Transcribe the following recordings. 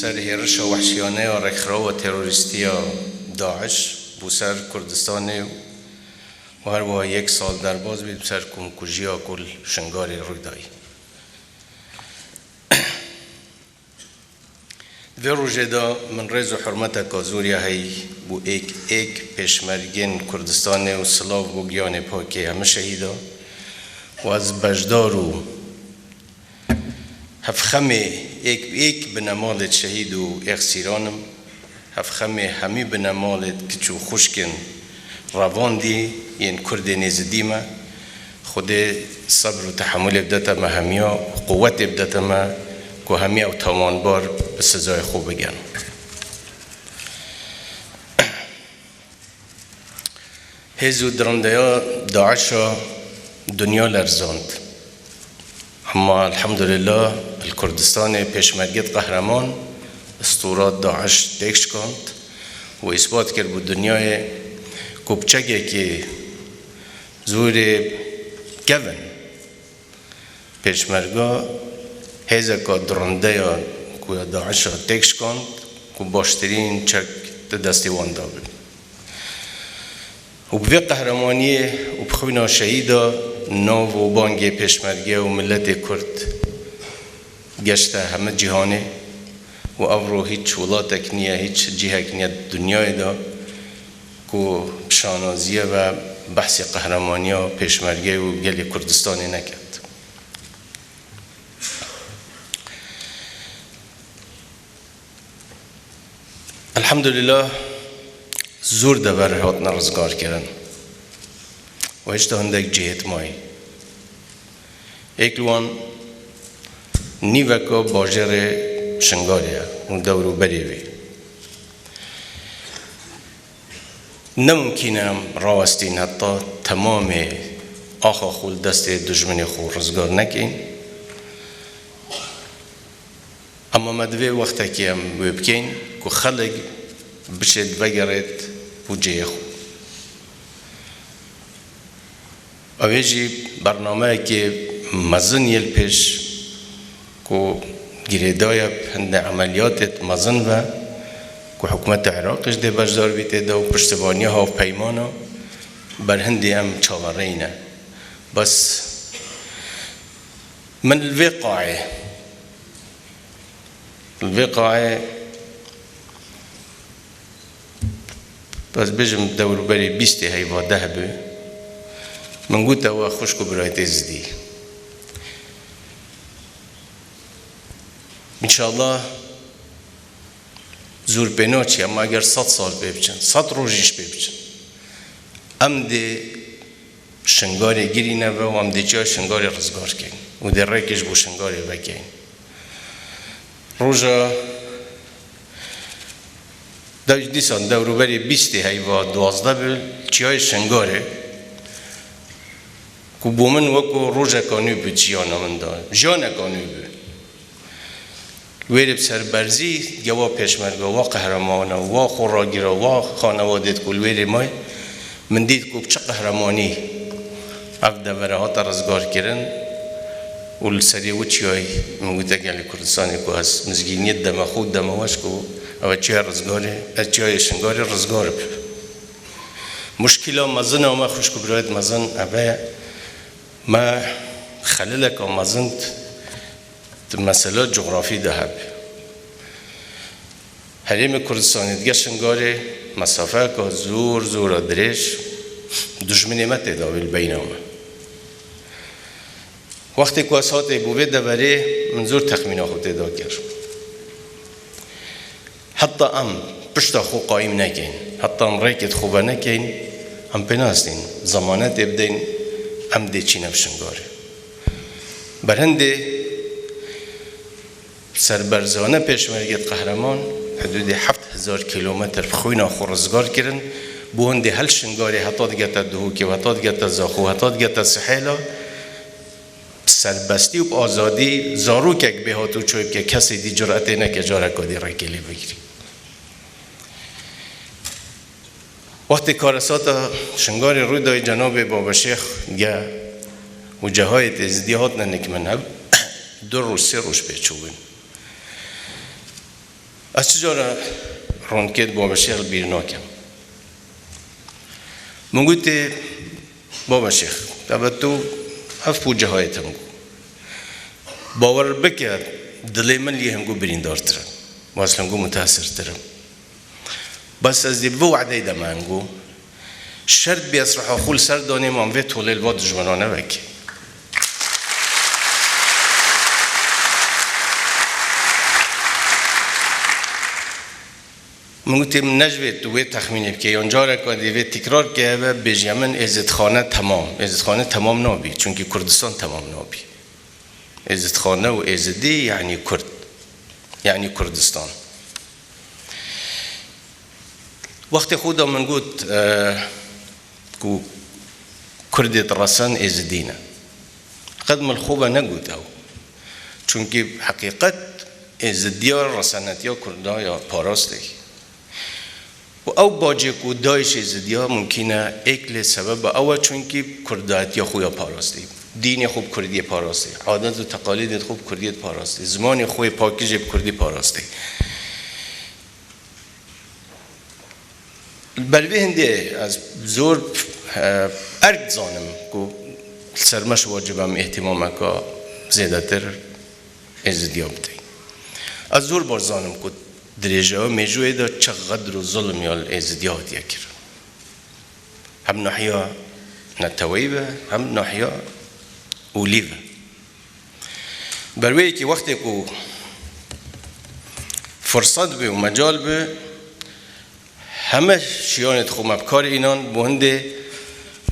سر هرش وحشیانه و رخرا و تروریستی داعش بو سر کردستان و هر وها 1 سال در باز بید سر کمکوژی ها کل شنگاری روی دایی. دوی روژه دا من ریز و حرمت کازوری هی بو ایک پیشمرگین کردستان و سلاو بو گیان پاکه همه شهیدا و از بجدار و هفخمه ایک بنمالت شهید و اخسیرانم هفخمه همی بنمالت کچو خوشکن روان دی این کرد نیزدیمه خود صبر و تحمل بدتا ما همیا قوت بدتا ما که همیا و تمانبار به سزای خوب بگن. هزو درنده ها داعش دنیا لرزاند اما الحمدلله الکردستان پیشمرگت قهرمان اسطورات داعش تکش کند و اثبات کرد بود دنیای کوبچگی که زور گون پیشمرگا هزا که درنده یا که داعش تکش کند که باشترین چک دستی وانده بود و به قهرمانی و بخوینا شهیدا ناو و بانگ پیشمرگی و ملت کرد گشته همه جهانه و افرو هیچ ولاتک نیه هیچ جهک نیه دنیای دا که شانازیه و بحث قهرمانی و پیشمرگی و گل کردستانی نکرد. الحمدلله زور دبر هات نرزگار کردن و هیچ هندک جهت مایی اکلوان نیوکا باجر شنگاریه و دورو بریوی نممکنه راوستین حتی تمام آخا خول دست دشمنی خود رزگار نکن اما مدوی وقتا که هم ببکن که خلق بشد بگرد بوجه خود اویجی برنامه که مزن یل پیش که گریدای هند عملیات مزن و که حکومت عراقش ده بجدار بیته ده و پشتوانی ها و پیمانا بر هندی هم چاورینه بس من الوقاعه بس بجم دور بری 20 هیوا 10 به من قلت هو خوشكو برايت ازدي ان شاء الله زور بنوچي اما اگر 100 سال ببچن 100 روزش ببچن ام دي شنگاري گيرينه و ام دي جا شنگاري رزگار کن و در رکش بو شنگاري وکن روزا دیسان دوروبری 20 هیوا 12 بل چیای شنگاره که بومن وکو روژه کانو بود جیانا من داد جیانا کانو بود ویرب سربرزی گوا پیشمرگا و قهرمانه و خوراگیرا و خانوادت کل ویری مای من دید که چه قهرمانی اف دوره ها ترزگار کرن و لسری و چیای من گوته گلی کردستانی که از مزگینیت دم خود دم واش که او چیای رزگاره از چیای شنگاری رزگاره بید مشکل مزن و ما خوش که براید مزن اوه ما خلالك ومازنت مسألة جغرافي دهب هریم کردستانی دیگه شنگاری مسافه که زور درش دشمنی ما تداویل بینامه وقتی که اسات بوده دوره من زور تخمین خود تدا کرد حتی ام پشت خو قایم نکن حتی ام ریکت خوبه نکن ام پناستین زمانت ابدین ام دی چی نفشنگاره برهنده سربرزانه پیشمرگت قهرمان حدود 7000 کیلومتر خوینا خورزگار کردن بو هنده هل شنگاری حتی دیگه تا دهوکی و حتی دیگه تا زاخو و حتی دیگه تا سحیلا سربستی و آزادی زاروکک به هاتو چوب که کسی دی جرأت نکه جارکادی رکلی بگیری وقتی کارسات شنگاری روی دای جناب بابا شیخ گه و جاهای تزدیهات ننک من هم 2 روز 3 روز پیچوبین از چجورا رونکت بابا شیخ بیرناکم من گویی بابا شیخ تو هفت پوجه هایتم گو باور بکر دلی من لیه هم گو بریندار ترم واصلا گو متاثر ترم بس از دی وعده دمان گو شرط بیاسرح خول سر دانی من وی طول الواد جوانانه وکی من گفتم نجوید تو تخمینی بکی اونجا که دیوی تکرار که و بجیمن عزتخانه تمام نابی چون که کردستان تمام نابی عزتخانه و عزدی یعنی کرد یعنی کردستان وقتی خدا من گفت کو کردیت رسان عزدینه قدم الخوبه نگوید او چون که حقیقت عزدیا رسانتیا کردا یا پاراسته و او باجه کو دایش عزدیا ممکنه اکل سبب او چون که کرداتیا خویا پاراسته دین خوب کردی پاراسته عادت و تقالید خوب کردی پاراسته زمان خوی پاکیج کردی پاراسته بلوی هنده از زور ارگ زانم که سرمش واجبم احتمام که زیاده تر عزدیا بده از زور بار زانم که درجه میجوی دا چقدر ظلم یا عزدیا هدیه کرد هم ناحیه نتویبه هم ناحیه اولیبه بروی که وقتی که فرصت به و مجال به همه شیانت خوب مبکار اینان بونده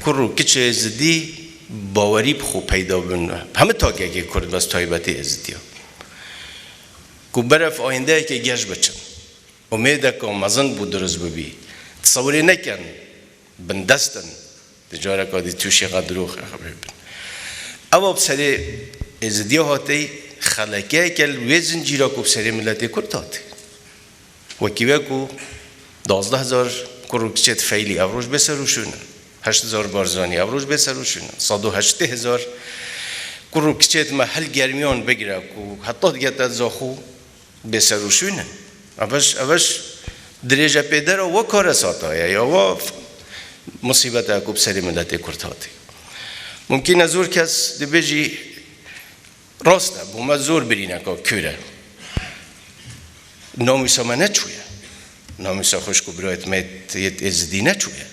کرو کچه عزدی باوری بخو پیدا بنه همه تاکه که کرد بس تایبتی عزدیا که برف آینده که گشت بچن امیده که مزن بود درست ببی تصوری نکن بندستن تجاره که دی توشی قدرو خبر بین اما بسری عزدیا هاتی خلقه که الوزن جیرا که بسری ملتی کرد هاتی وکیوه که 12,000 کروکچت فعلی افروج بسروشونه 8,000 بارزانی افروج بسروشونه 108,000 کروکچت محل گرمیان بگیره که حتی دیگه تزاخو بسروشونه اوش درجه پیدر و کار ساتایه یا و مصیبت اکوب سری ملت کرتاتی ممکن از زور کس دی بجی راسته بوم زور برینه که کوره نامیسا من نچویه نامیسا خوشکو برایت میت ازدی نچویه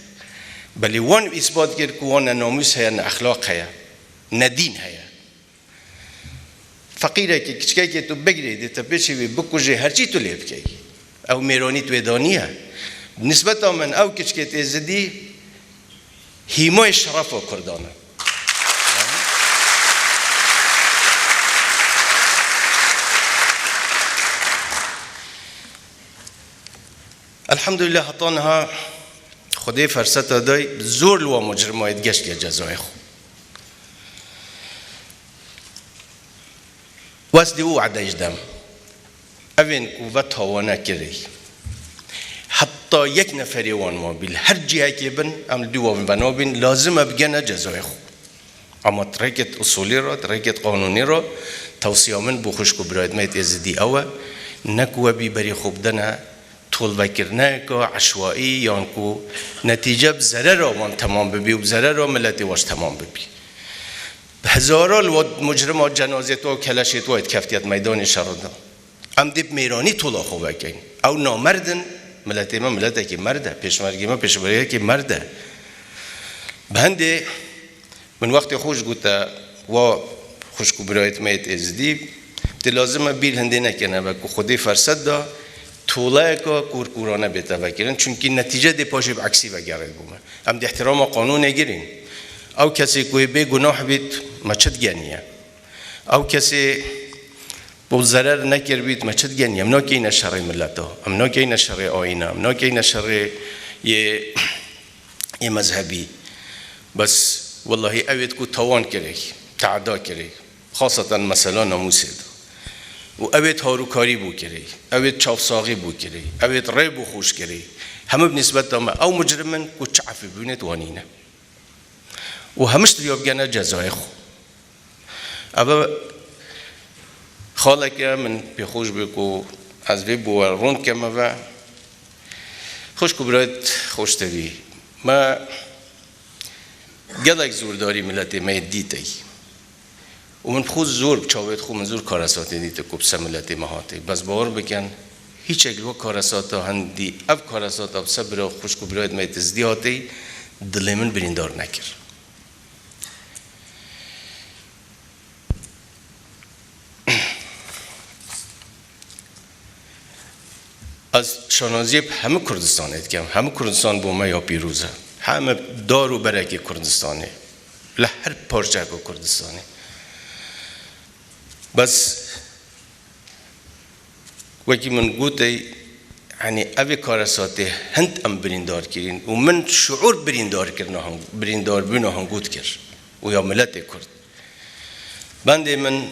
بلی وان اثبات کرد که وان نامیس هیا نه اخلاق هیا نه دین هیا فقیره که کچکه که تو بگیری تا بچی بکوژه هرچی تو لیب کی او میرانی تو دانیه نسبت من او کچکه ازدی هیمای شرف و کردانه الحمدلله حطانها خدای فرصت دای زور لوا مجرمایت گشت که جزای خو واس دیو عدایش دم اوین کو و تاوانه کری حتی یک نفری وان ما بیل هر جایی که بن ام دیو بنا بین لازم بگنه جزای خو اما ترکت اصولی را ترکت قانونی را توصیه من بخوش کو برایت میت ازدی اوه نکو بی بری خوب دنه طول وکرنه که عشوایی یا که نتیجه بزرر آوان تمام ببی و بزرر آ ملتی واش تمام ببی هزارال و مجرمات جنازت و کلشت و اتکفتیت میدان شرده ام دیب میرانی طول آخو بکن او نامردن ملتی ما ملتی که مرده پیشمرگی ما پیشبریه که مرده بهنده من وقتی خوش گوته و خوشکو برایت میت ازدی دی لازمه بیل هنده نکنه و که خودی فرصت دا طوله که کورکورانه بتفکرن چون که نتیجه دی پاشه بعکسی بگرد بومه هم دی احترام قانون نگیرین او کسی که به گناه بیت مچد گنیه او کسی با ضرر نکر بیت مچد گنیه امنا که این شرع ملتا امنا که این شرع آینه امنا که این شرع یه مذهبی بس والله اوید که توان کری تعدا کری خاصتا مثلا ناموسه و اوید هاروکاری بو کری اوید چافساقی بو کری اوید ری بو خوش کری همه بنسبت دامه او مجرمن که چعفی بینید وانینه و همش دیاب گنه جزای خو اما خاله که من بخوش بکو از وی بوارون که ما خوش کبرایت خوش توی ما گلک زورداری ملت ما دیتی و من خود زور چاوید خود من زور کارساتی دیت کبسه ملت ما هاتی بس باور بکن هیچ اگه کارساتا هندی اب کارساتا اب صبر خوش کبرایت ما تزدی هاتی دل من بریندار نکر از شانازی همه کردستان اتکم همه کردستان با ما یا پیروزه همه دارو برکی کردستانه لهر پارچه کو کردستانه بس وکی من گوته یعنی اوی کارساته هند ام بریندار کرین و من شعور بریندار کرنا هم بریندار بنا هم گوت کر و یا ملت کرد بنده من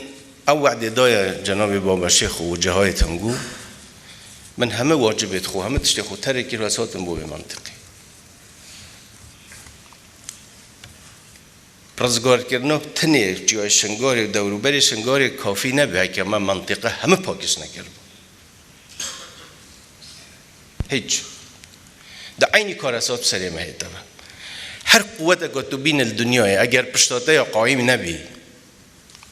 او وعده دای جناب بابا شیخ و جهایت هنگو من همه واجبت خو همه تشتی خو ترکی راساتم بو به منطقی رزگار کردن تنه جای شنگاری و دوروبری شنگاری کافی نبیه که من منطقه همه پاکش نکرد هیچ ده عینی کار اساس سری مهیده هر قوت اگر تو بین الدنیای اگر پشتاته یا قایم نبی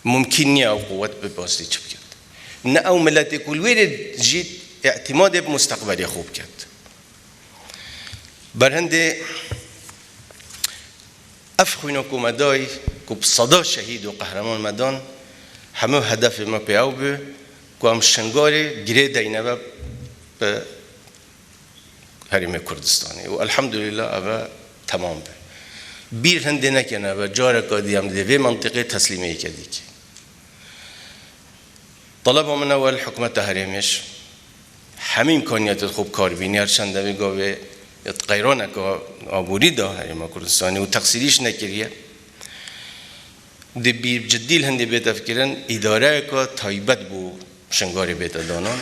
ممکن نیه او قوت بباستی چه بکرد نه او ملت کلویر جید اعتماد بمستقبلی خوب کرد برهنده افخوینو که مدای که صدا شهید و قهرمان مدان همه هدف ما پیاو به که هم شنگاری گره دینه به حریم کردستانی و الحمدلله اوه تمام به بیر هنده نکنه و جاره که دیم دوی منطقه تسلیمه کردی که طلب من اول حکومت حریمش همه امکانیات خوب کار بینی هرچند دوی گاوه غیرانه که آبوری دا حریم کردستانی و تقصیریش نکریه دی بیر جدیل هنده بیت افکرن اداره که تایبت بو شنگاری بیت دانان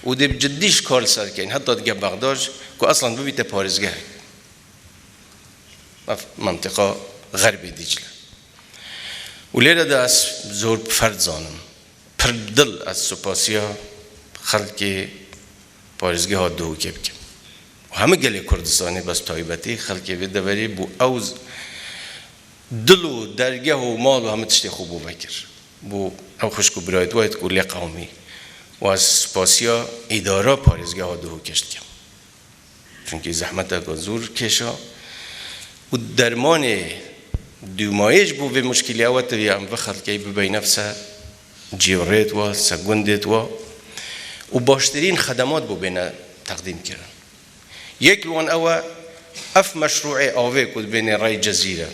و دی جدیش کار سر کن حتی دیگه بغداد که اصلا ببیت پارزگاه منطقه غربی دیجله و لیره دا از زور فرد زانم پر دل از سپاسیا خلق پارزگاه ها دو که بکم و همه گلی کردستانی بس تایبتی خلقی بیده بری بو اوز دل و درگه و مال و همه تشتی خوبو بکر بو او خوشکو برایت واید کلی قومی و از سپاسیا اداره پارزگاه ها دو کشت کم چونکه زحمت اگه زور کشا و درمان دومایش بو به مشکلی اوت ویم و خلقی ببین نفسه جیورت و سگوندت و باشترین خدمات بو بینه تقدیم کردن یک وان اوه اف مشروع آوه کد بین رای جزیره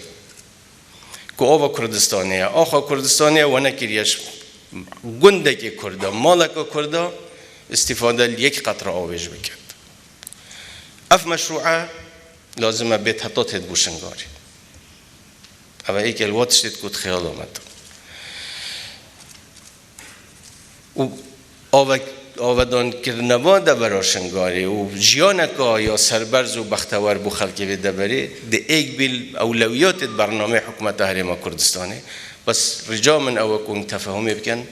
که آوه کردستانیه آخوا کردستانیه و نکریش گنده که کرده مالک کرده استفاده یک قطره آوهش بکرد اف مشروعه لازمه بیت حتی تید بوشنگاری اوه ایک الواتش تید کد خیال آمد و آودان کردنوا ده براشنگاری و جیانکا یا سربرز و بختور بو خلقی ویده بری ده ایک بیل اولویات برنامه حکومت حریم کردستانی بس رجا من او کن تفاهمی بکن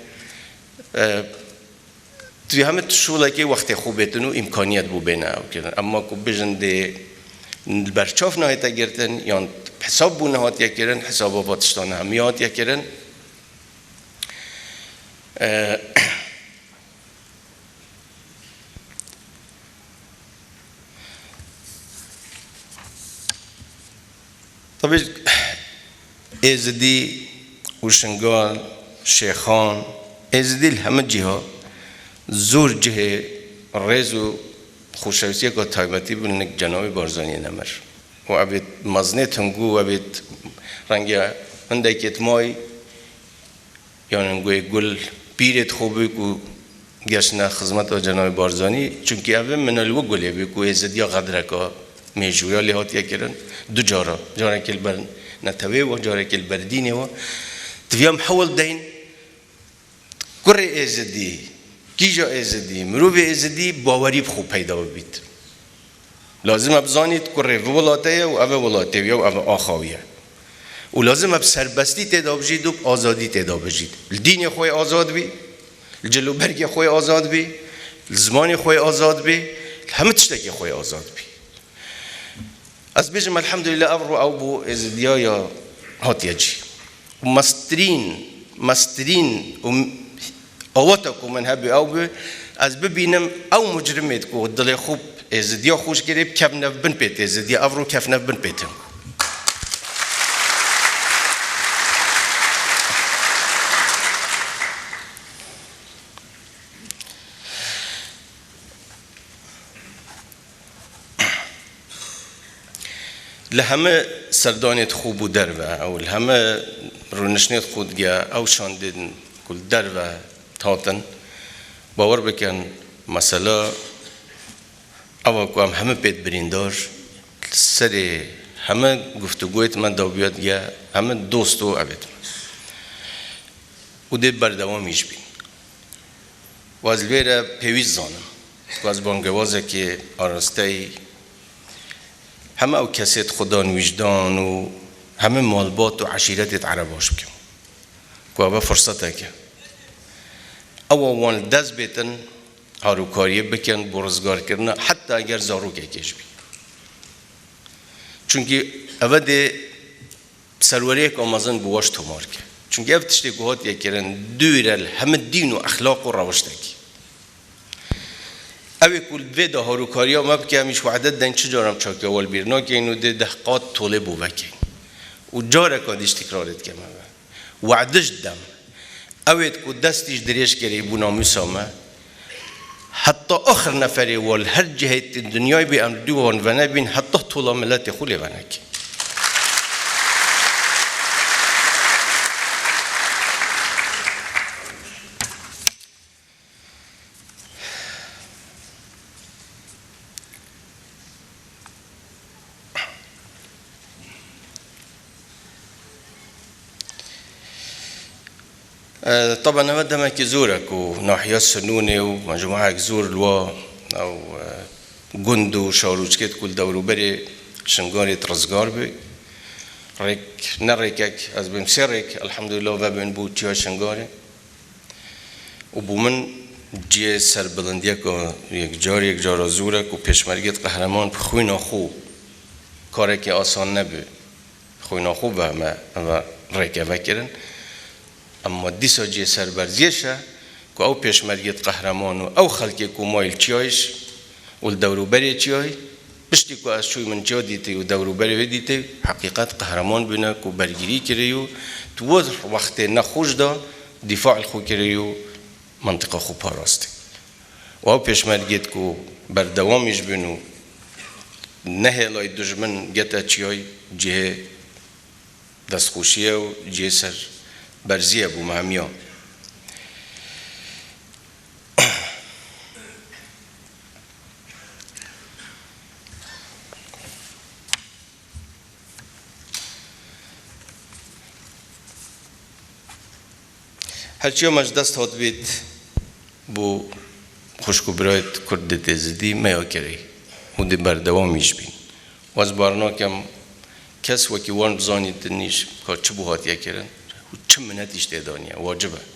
توی همه تشوله که وقت خوبتون و امکانیت بو بینه او کردن اما که بجن ده برچاف نهایت گرتن یا حساب بو نهایت یکرن حساب آبادشتان همیات یکرن طبعا ازدی و شنگال شیخان ازدی همه جهه زور جه ریز و خوشویسی که تایبتی بودن جناب بارزانی نمر و ابد مزنه تنگو و ابد رنگ هنده که اتمای یا نگوی گل پیرت خوبی که گشنه خدمت و جناب بارزانی چونکه اول من الو گلی بی که ازدی قدره که میجویا لحاظ یکرن دو جاره کل بر نتوی و جاره کل بردینه و تویم حول دین کره ازدی کیجا ازدی مروب ازدی باوری خوب پیدا بید لازم ابزانید کره ولاته و اوه ولاته و اوه آخاویه و لازم اب سربستی تدا بجید و آزادی تدا بجید دین خوی آزاد بی جلوبرگ خوی آزاد بی زمانی خوی آزاد بی همه تشتکی خوی آزاد بی از بیشم الحمدلله افرو او بو ازدیا یا هاتیه جی مسترین اوتا کو من هبی او بی از ببینم او مجرمید کو دل خوب ازدیا خوش گریب کف نف بن پیت ازدیا افرو کف نف بن پیتم لهمه سردانیت خوب و دروه او لهمه رونشنیت خود گیا او شاندن کل دروه تاتن باور بکن مثلا او کو همه پیت بریندار سری همه گفتگویت من داویات گیا همه دوستو عبید و ده بردوامیش بین و از ویره پیویز زانم و از بانگوازه که آراسته همه او کسیت خدا وجدان و همه مالبات و عشیرتت عرباش بکن که اوه فرصته که او وان دست بیتن هاروکاریه بکن برزگار کرنه حتی اگر زاروکه کش بی چونکه اوه ده سروریه که آمازن بواش تومار که چونکه اوه تشتی گوهات یکرن دویرل همه دین و اخلاق و روشته که اوه کل ویده هاروکاری ها مبکه همیش وعدت دن چجارم چاکه اول بیرنا که اینو ده دهقات طوله بو بکه و جاره کادیش تکرارت که مبه وعدش دم اوه که دستیش دریش کری بو ناموسامه حتی آخر نفری وال هر جهت دنیای بی ام دوان و نبین حتی طولا ملت خولی و نکی طبعا هذا ما كزورك وناحية السنونة ومجموعة زور لوا أو جندو شاروشكت كل دورو بري شنغاري ترزقار بي ريك نريكك از بمسرك الحمد لله وبين بوتيا شنغاري وبومن جي سر بلنديك يك جار زورك وبيشمرجت قهرمان بخوينا خو كارك آسان نبي خوينا خو بهم ريك وكرن اما دیسا جه سربرزیشه که او پیشمرگیت قهرمان و او خلقی که مایل چیایش و دوروبری چیای بشتی که از شوی من چیا دیتی و دوروبری دیتی حقیقت قهرمان بینه که برگیری کری و تو وقت نخوش دا دفاع خو کری و منطقه خوب پاراستی و او پیشمرگیت که بردوامیش بینو نه لای دشمن گتا چیای جه دستخوشیه و جه سر برزی ابو مهمیا هرچی همش دست هات بید بو خوشکو برایت کرد تزدی میا کری و دی بردوامیش بین و از بارنا کم کس وکی وان بزانید نیش که چه بو هات یا کرن و چه منتیش تیدانیه واجبه